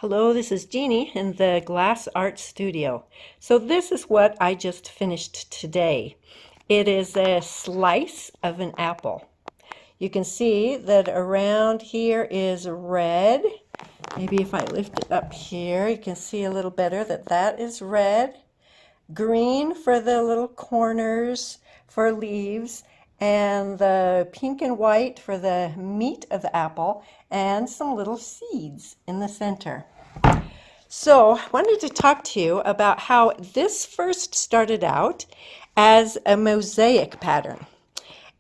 Hello, this is Jeannie in the Glass Art Studio. So this is what I just finished today. It is a slice of an apple. You can see that around here is red. Maybe if I lift it up here, you can see a little better that that is red. Green for the little corners for leaves, and the pink and white for the meat of the apple, and some little seeds in the center. So I wanted to talk to you about how this first started out as a mosaic pattern.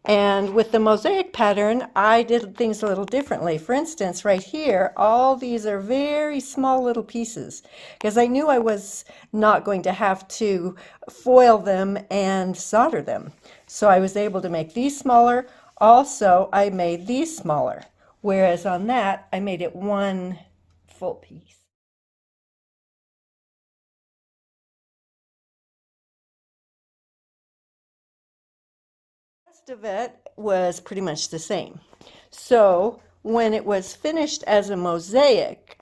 And with the mosaic pattern, I did things a little differently. For instance, right here, all these are very small little pieces because I knew I was not going to have to foil them and solder them. So I was able to make these smaller. Also, I made these smaller, whereas on that, I made it one full piece. The rest of it was pretty much the same. So when it was finished as a mosaic,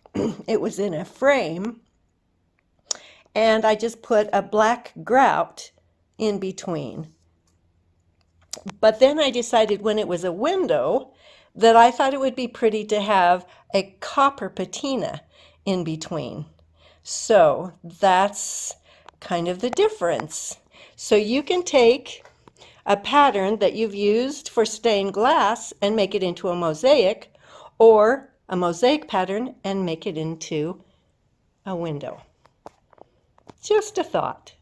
it was in a frame, and I just put a black grout in between. But then I decided when it was a window that I thought it would be pretty to have a copper patina in between. So that's kind of the difference. So you can take a pattern that you've used for stained glass and make it into a mosaic, or a mosaic pattern and make it into a window. Just a thought.